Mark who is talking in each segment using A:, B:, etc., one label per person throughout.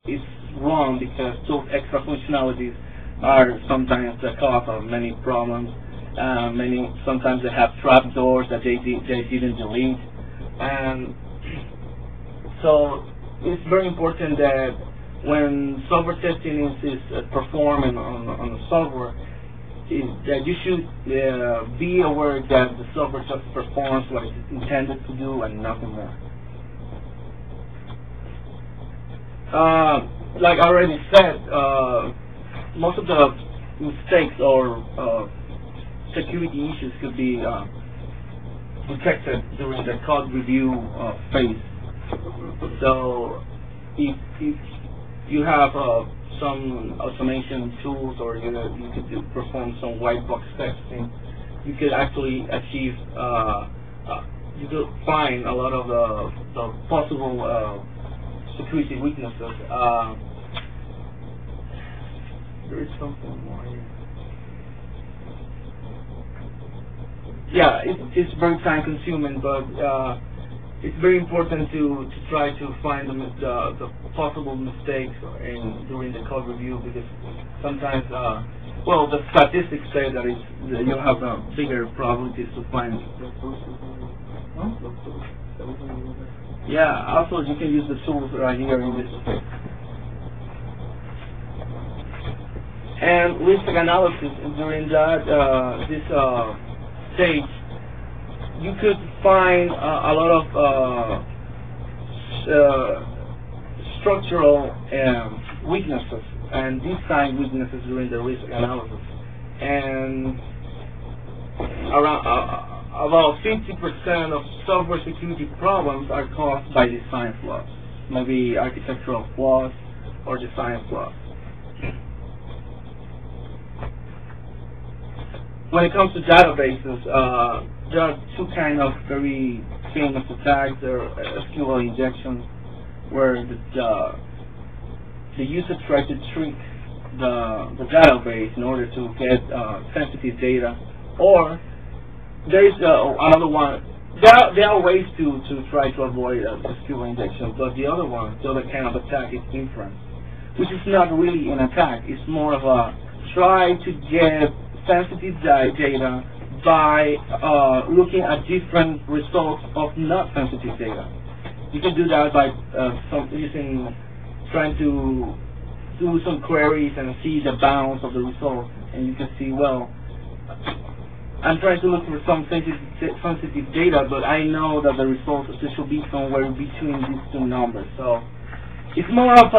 A: is wrong because those extra functionalities are sometimes the cause of many problems. Sometimes they have trap doors that they didn't delete, and so it's very important that when software testing is performed on the software, that you should be aware that the software just performs what it's intended to do and nothing more. Like I already said, most of the mistakes or security issues could be detected during the code review phase. So if you have some automation tools, or you could perform some white box testing, you could actually achieve, you could find a lot of the possible security weaknesses. There is something more here. Yeah, it's very time consuming, but it's very important to try to find the possible mistakes during the code review, because sometimes, well, the statistics say that you have bigger probabilities to find. Huh? Yeah, also you can use the tools right here in this space. And risk analysis during that this stage, you could find a lot of structural weaknesses and design weaknesses during the risk analysis, and around about 50% of software security problems are caused by design flaws, maybe architectural flaws or design flaws. When it comes to databases, there are two kind of very famous attacks. There are SQL injections, where the user tries to trick the database in order to get sensitive data. Or there is another one. There are ways to try to avoid SQL injection, but the other kind of attack is inference, which is not really an attack. It's more of a try to get sensitive data by looking at different results of not sensitive data. You can do that by trying to do some queries and see the bounds of the results, and you can see, well, I'm trying to look for some sensitive data, but I know that the results should be somewhere between these two numbers. So it's more of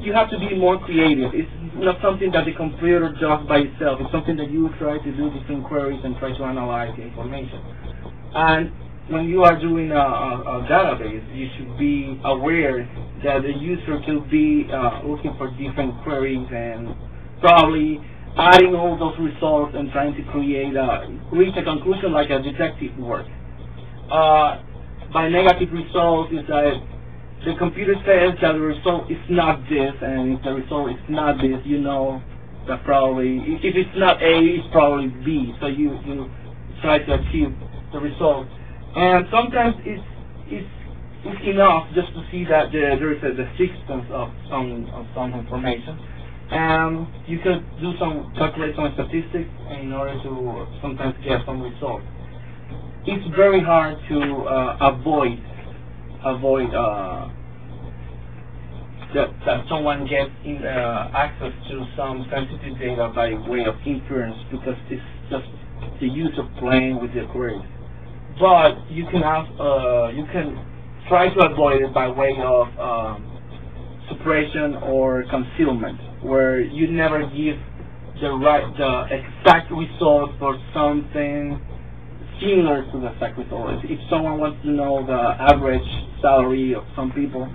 A: you have to be more creative. It's not something that the computer does by itself. It's something that you try to do different queries and try to analyze the information. And when you are doing a database, you should be aware that the user could be looking for different queries and probably adding all those results and trying to reach a conclusion like a detective work. By negative results is that the computer says that the result is not this, and if the result is not this, you know that probably, if it's not A, it's probably B. So you try to achieve the result. And sometimes it's enough just to see that there is the existence of some information. And you could calculate some statistics in order to sometimes get some results. It's very hard to avoid that someone gets access to some sensitive data by way of inference, because it's just the user playing with the queries. But you can try to avoid it by way of suppression or concealment, where you never give the exact result for something similar to the exact result. If someone wants to know the average salary of some people,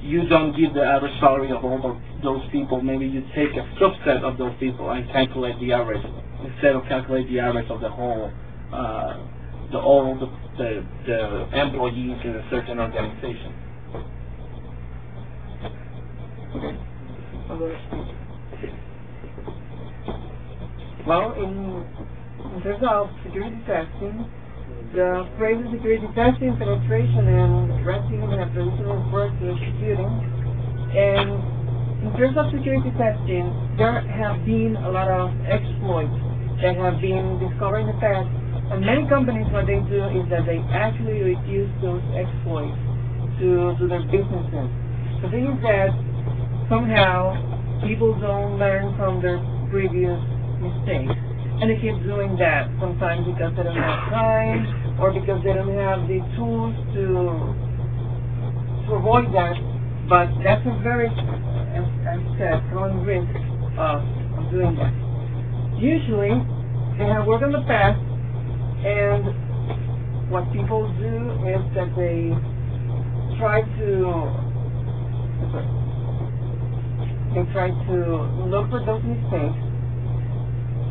A: you don't give the average salary of all of those people. Maybe you take a subset of those people and calculate the average, instead of calculate the average of the whole, the employees in a certain organization. Okay.
B: Well, in terms of security testing, the phrase security testing, penetration, and threat team have traditionally worked in computing, And in terms of security testing, there have been a lot of exploits that have been discovered in the past. And many companies, what they do is that they actually reduce those exploits to their businesses. The thing is that somehow people don't learn from their previous mistakes. And they keep doing that, sometimes because they don't have time or because they don't have the tools to avoid that. But that's a very, as I said, growing risk of doing that. Usually, they have worked in the past, and what people do is that they try to look for those mistakes.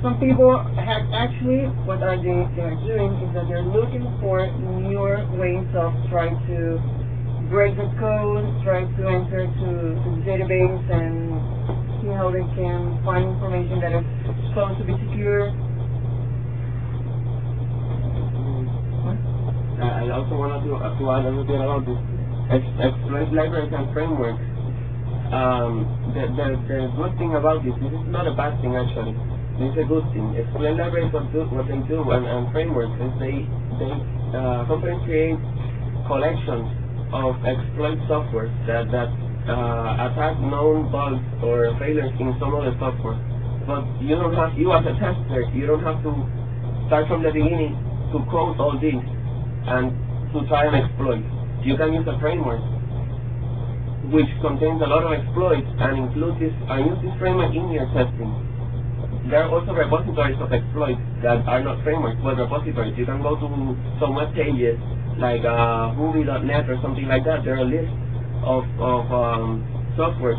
B: Some people have actually, what are they are doing is that they're looking for newer ways of trying to break the code, try to enter to the database and see how they can find information that is supposed to be secure.
C: I also wanted to add a little bit about this exploit libraries and frameworks. The good thing about this is not a bad thing actually. This is a good thing. Exploit libraries what they do and frameworks is they companies create collections of exploit software that attack known bugs or failures in some other software. But you as a tester, you don't have to start from the beginning to code all this and to try and exploit. You can use a framework which contains a lot of exploits and use this framework in your testing. There are also repositories of exploits that are not frameworks but repositories. You can go to some web pages like movie.net or something like that. There are a list of software